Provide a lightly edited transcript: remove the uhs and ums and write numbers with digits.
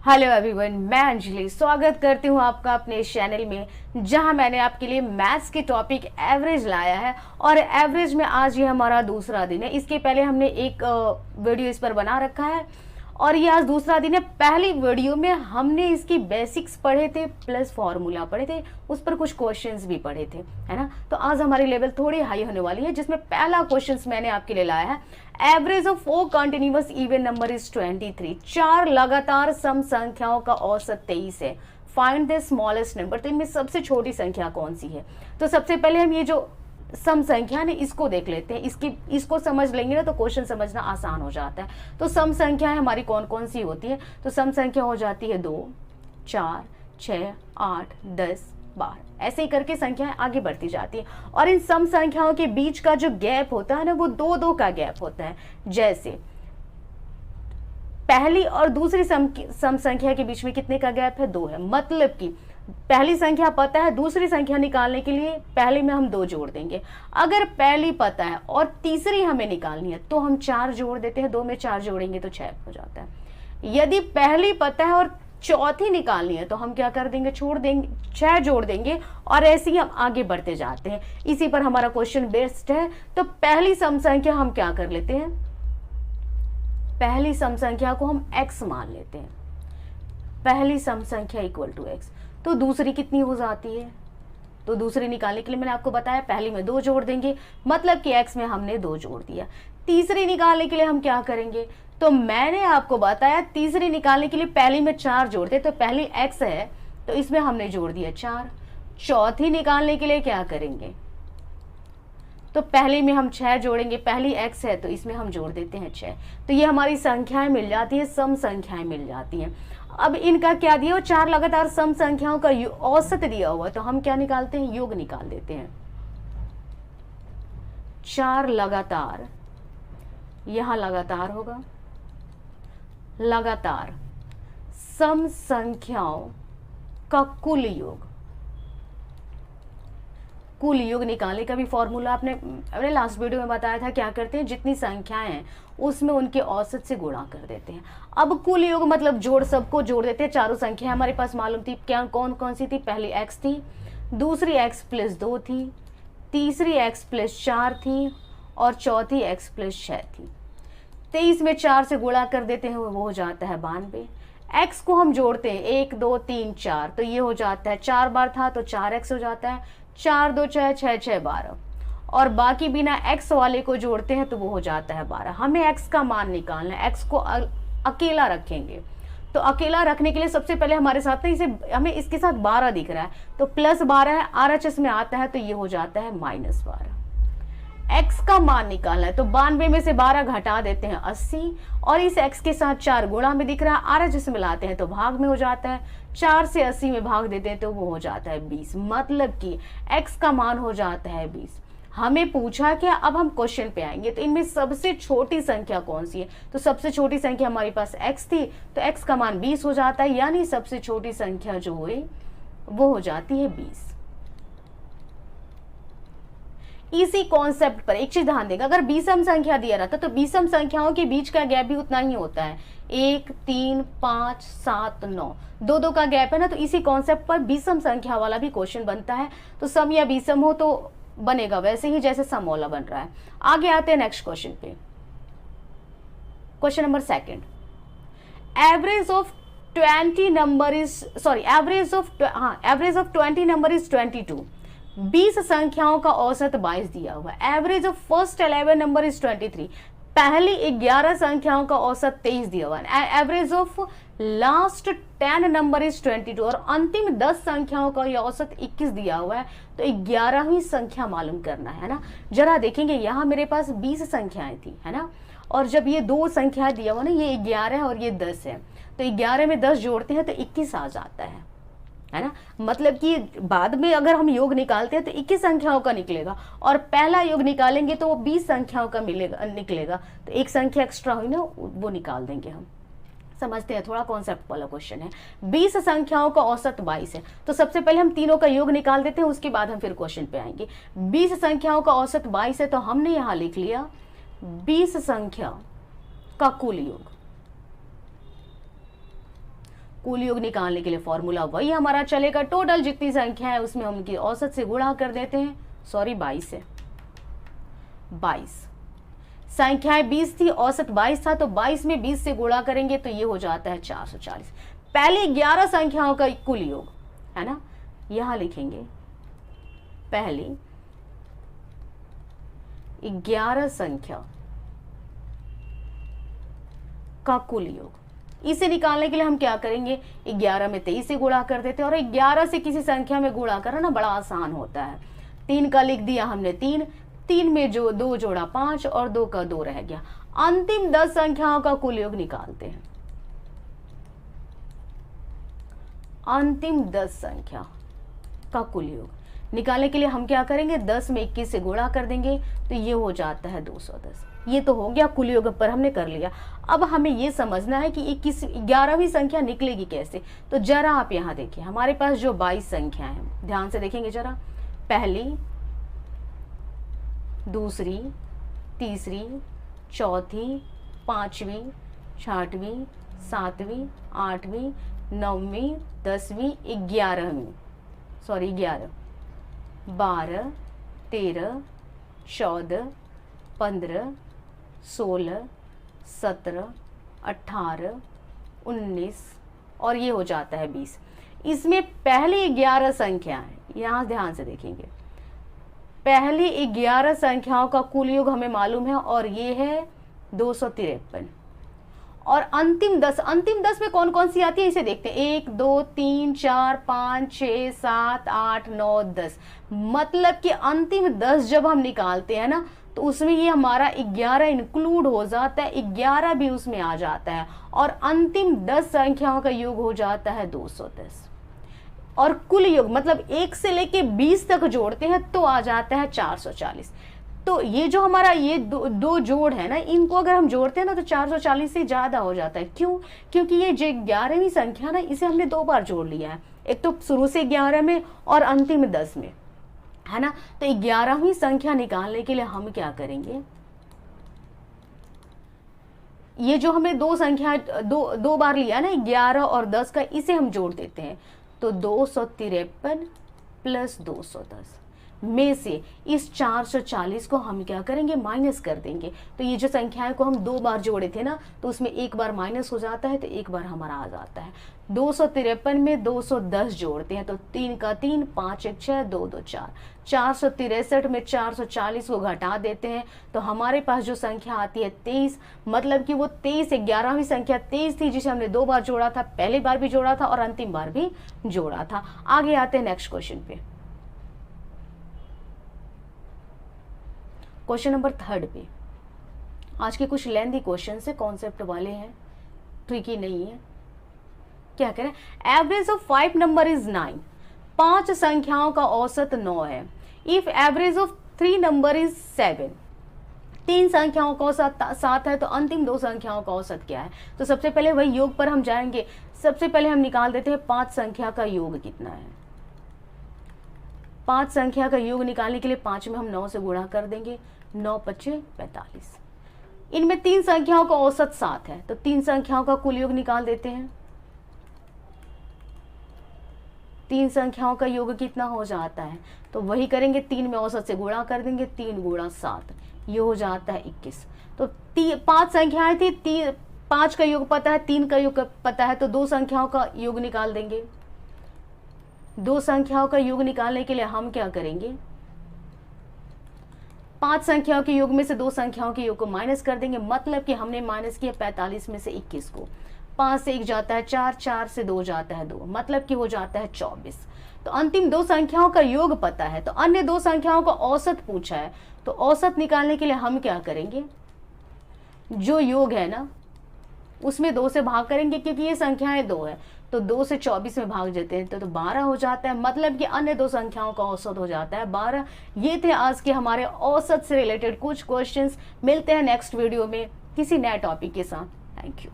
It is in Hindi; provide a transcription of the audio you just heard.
हेलो एवरीवन, मैं अंजलि स्वागत करती हूँ आपका अपने इस चैनल में, जहां मैंने आपके लिए मैथ्स के टॉपिक एवरेज लाया है। और एवरेज में आज ये हमारा दूसरा दिन है। इसके पहले हमने एक वीडियो इस पर बना रखा है और ये आज दूसरा दिन है। पहली वीडियो में हमने इसकी बेसिक्स पढ़े थे प्लस फॉर्मूला पढ़े थे, उस पर कुछ क्वेश्चंस भी पढ़े थे, है ना। तो आज हमारी लेवल थोड़ी हाई होने वाली है, जिसमें पहला क्वेश्चंस मैंने आपके लिए लाया है। Average of 4 continuous even number is 23। 4 लगातार सम संख्याओं का औसत 23 है। Find the smallest number. तो इनमें सबसे छोटी संख्या कौन सी है? तो सबसे पहले हम ये जो सम संख्या ने इसको देख लेते हैं। इसको समझ लेंगे ना तो क्वेश्चन समझना आसान हो जाता है। तो सम संख्याएं हमारी कौन कौन सी होती है? तो सम संख्या हो जाती है 2, 4, 6, 8, 10, 12, ऐसे ही करके संख्याएं आगे बढ़ती जाती है। और इन सम संख्याओं के बीच का जो गैप होता है ना, वो 2-2 का गैप होता है। जैसे पहली और दूसरी सम संख्या के बीच में कितने का गैप है? 2 है। मतलब कि पहली संख्या पता है, दूसरी संख्या निकालने के लिए पहले में हम 2 जोड़ देंगे। अगर पहली पता है और तीसरी हमें निकालनी है तो हम 4 जोड़ देते हैं। 2 में 4 जोड़ेंगे तो 6 हो जाता है। यदि पहली पता है और चौथी निकालनी है तो हम क्या कर देंगे? छोड़ देंगे, 6 जोड़ देंगे और ऐसे ही हम आगे बढ़ते जाते हैं। इसी पर हमारा क्वेश्चन बेस्ड है। तो पहली सम संख्या हम क्या कर लेते हैं? पहली सम संख्या को हम x मान लेते हैं। पहली सम संख्या इक्वल टू x। तो दूसरी कितनी हो जाती है? तो दूसरी निकालने के लिए मैंने आपको बताया पहली में 2 जोड़ देंगे, मतलब कि x में हमने 2 जोड़ दिया। तीसरी निकालने के लिए हम क्या करेंगे? तो मैंने आपको बताया तीसरी निकालने के लिए पहली में 4 जोड़ते, तो पहली x है तो इसमें हमने जोड़ दिया 4। चौथी निकालने के लिए क्या करेंगे? तो पहली में हम 6 जोड़ेंगे, पहली x है तो इसमें हम जोड़ देते हैं 6। तो ये हमारी संख्याएं मिल जाती है, सम संख्याएं मिल जाती हैं। अब इनका क्या दिया हो? 4 लगातार सम संख्याओं का औसत दिया हुआ, तो हम क्या निकालते हैं? योग निकाल देते हैं। 4 लगातार, यहां लगातार होगा, लगातार सम संख्याओं का कुल योग। कुल योग निकालने का भी फॉर्मूला अपने लास्ट वीडियो में बताया था। क्या करते हैं? जितनी संख्याएं हैं उसमें उनके औसत से गुणा कर देते हैं। अब कुल योग मतलब जोड़, सबको जोड़ देते हैं। चारों संख्याएं हमारे पास मालूम थी, क्या कौन कौन सी थी? पहली x थी, दूसरी x प्लस 2 थी, तीसरी x प्लस 4 थी और चौथी x प्लस 6 थी। 23 में 4 से गुणा कर देते हैं, वो हो जाता है 92। x को हम जोड़ते हैं 1, 2, 3, 4, तो ये हो जाता है 4 बार था तो 4x हो जाता है। 4, 2, 6, 6, 6, 12 और बाकी बिना x वाले को जोड़ते हैं तो वो हो जाता है 12। हमें x का मान निकालना है, x को अकेला रखेंगे। तो अकेला रखने के लिए सबसे पहले हमारे साथ ना, इसे हमें इसके साथ 12 दिख रहा है तो प्लस 12 है, RHS में आता है तो ये हो जाता है -12। x का मान निकालना है तो 92 में से 12 घटा देते हैं 80 और इस x के साथ 4 गुणा में दिख रहा है, RHS में लाते हैं तो भाग में हो जाता है। 4 से 80 में भाग देते हैं तो वो हो जाता है 20। मतलब कि x का मान हो जाता है 20। हमें पूछा क्या? अब हम क्वेश्चन पे आएंगे। तो इनमें सबसे छोटी संख्या कौन सी है? तो सबसे छोटी संख्या हमारे पास x थी तो x का मान 20 हो जाता है, यानी सबसे छोटी संख्या जो है वो हो जाती है 20। इसी कॉन्सेप्ट पर एक चीज ध्यान देगा, अगर बीसम संख्या दिया रहता तो बीसम संख्याओं के बीच का गैप भी उतना ही होता है। 1, 3, 5, 7, 9, 2-2 का गैप है ना। तो इसी कॉन्सेप्ट पर बीसम संख्या वाला भी क्वेश्चन बनता है। तो सम या बीसम हो तो बनेगा वैसे ही जैसे सम वाला बन रहा है। आगे आते हैं नेक्स्ट क्वेश्चन पे। Question number 2, average of 20 number is average of 20 number is 22। 20 संख्याओं का औसत 22 दिया हुआ है। Average of first 11 number is 23। पहली 11 संख्याओं का औसत 23 दिया हुआ है। Average of last 10 number is 22 और अंतिम 10 संख्याओं का यह औसत 21 दिया हुआ है। तो 11वीं संख्या मालूम करना है ना। जरा देखेंगे, यहाँ मेरे पास 20 संख्याएं थी, है ना। और जब ये 2 संख्या दिया हुआ ना, ये 11 और ये 10 है, तो 11 में 10 जोड़ते हैं तो 21 आ जाता है ना। मतलब कि बाद में अगर हम योग निकालते हैं तो 21 संख्याओं का निकलेगा और पहला योग निकालेंगे तो वो 20 संख्याओं का निकलेगा। तो एक संख्या एक्स्ट्रा हुई ना, वो निकाल देंगे हम। समझते हैं, थोड़ा कॉन्सेप्ट वाला क्वेश्चन है। 20 संख्याओं का औसत 22 है तो सबसे पहले हम तीनों का योग निकाल देते हैं, उसके बाद हम फिर क्वेश्चन पे आएंगे। 20 संख्याओं का औसत 22 है तो हमने यहां लिख लिया 20 संख्या का कुल योग। कुल योग निकालने के लिए फॉर्मूला वही हमारा चलेगा, टोटल जितनी संख्या है उसमें हम उनकी औसत से गुणा कर देते हैं। सॉरी 22 है, 22 संख्याएं 20 थी, औसत 22 था, तो 22 में 20 से गुणा करेंगे तो ये हो जाता है 440। पहले 11 संख्याओं का कुल योग है ना, यहां लिखेंगे पहले 11 संख्या का कुल योग। इसे निकालने के लिए हम क्या करेंगे, 11 में 23 से गुणा कर देते हैं, और 11 से किसी संख्या में गुणा करना ना बड़ा आसान होता है। 3 का लिख दिया हमने 3, 3 में जो 2 जोड़ा 5 और 2 का 2 रह गया। अंतिम 10 संख्याओं का कुल योग निकालते हैं। अंतिम 10 संख्या का कुल योग निकालने के लिए हम क्या करेंगे, 10 में 21 से गुणा कर देंगे तो ये हो जाता है 210। ये तो हो गया कुल योग पर हमने कर लिया। अब हमें ये समझना है कि 11वीं संख्या निकलेगी कैसे। तो जरा आप यहाँ देखिए, हमारे पास जो 22 संख्या है, ध्यान से देखेंगे जरा, पहली, दूसरी, तीसरी, चौथी, पांचवी, छठवीं, सातवीं, आठवीं, 9वीं, 10वीं, 11वीं, सॉरी 11, 12, 13, 14, 15, 16, 17, 18, 19 और ये हो जाता है 20। इसमें पहली 11 संख्या है, यहां ध्यान से देखेंगे, पहली 11 संख्याओं का कुल योग हमें मालूम है और ये है 253। और अंतिम 10 में कौन कौन सी आती है इसे देखते हैं। 1 2 3 4 5 6 7 8 9 10, मतलब कि अंतिम 10 जब हम निकालते हैं ना तो उसमें ये हमारा 11 इंक्लूड हो जाता है, 11 भी उसमें आ जाता है, और अंतिम 10 संख्याओं का योग हो जाता है 210। और कुल योग मतलब 1 से लेके 20 तक जोड़ते हैं तो आ जाता है 440। तो ये जो हमारा ये दो जोड़ है ना, इनको अगर हम जोड़ते हैं ना तो 440 से ज्यादा हो जाता है। क्यों? क्योंकि ये जो 11वीं संख्या ना, इसे हमने 2 बार जोड़ लिया है, एक तो शुरू से 11 में और अंतिम 10 में, है ना। तो 11वीं संख्या निकालने के लिए हम क्या करेंगे, ये जो हमें 2 संख्या दो बार लिया ना 11 और 10 का, इसे हम जोड़ देते हैं तो 253 प्लस 210 में से इस 440 को हम क्या करेंगे, माइनस कर देंगे। तो ये जो संख्याएं को हम 2 बार जोड़े थे ना, तो उसमें एक बार माइनस हो जाता है तो एक बार हमारा आ जाता है। 253 में 210 जोड़ते हैं तो 3 का 3, 5 1 6, 2 2 4, 463 में 440 को घटा देते हैं तो हमारे पास जो संख्या आती है 23, मतलब कि वो 23 11वीं संख्या 23 थी जिसे हमने 2 बार जोड़ा था, पहली बार भी जोड़ा था और अंतिम बार भी जोड़ा था। आगे आते हैं नेक्स्ट क्वेश्चन पे, क्वेश्चन नंबर 3 पे। आज के कुछ लेंथी क्वेश्चन से, कॉन्सेप्ट वाले हैं, ट्रिकी नहीं है। क्या करें, एवरेज ऑफ 5 नंबर इज 9, 5 संख्याओं का औसत 9 है। If average of 3 number is 7, 3 संख्याओं का औसत 7 है तो अंतिम 2 संख्याओं का औसत क्या है। तो सबसे पहले वही योग पर हम जाएंगे। सबसे पहले हम निकाल देते हैं 5 संख्या का योग कितना है। 5 संख्या का योग निकालने के लिए 5 में हम 9 से गुणा कर देंगे, 9 5 45। इनमें 3 संख्याओं का औसत 7 है तो 3 संख्याओं का कुल योग निकाल देते हैं। 3 संख्याओं का योग कितना हो जाता है, तो वही करेंगे, 3 में औसत से गुणा कर देंगे, 3 गुणा 7, ये हो जाता है 21। तो 5 संख्याएं थी, 5 का योग पता है, 3 का योग पता है, तो 2 संख्याओं का योग निकाल देंगे। 2 संख्याओं का योग निकालने के लिए हम क्या करेंगे, 5 संख्याओं के योग में से 2 संख्याओं के योग को माइनस कर देंगे, मतलब कि हमने माइनस किया 45 में से 21 को। 5 से 1 जाता है 4, 4 से 2 जाता है 2, मतलब कि हो जाता है 24। तो अंतिम 2 संख्याओं का योग पता है, तो अन्य 2 संख्याओं का औसत पूछा है, तो औसत निकालने के लिए हम क्या करेंगे, जो योग है ना उसमें 2 से भाग करेंगे, क्योंकि ये संख्याएं 2 है तो 2 से 24 में भाग देते हैं तो 12 हो जाता है, मतलब कि अन्य 2 संख्याओं का औसत हो जाता है 12। ये थे आज के हमारे औसत से रिलेटेड कुछ क्वेश्चंस। मिलते हैं नेक्स्ट वीडियो में किसी नए टॉपिक के साथ। Thank you.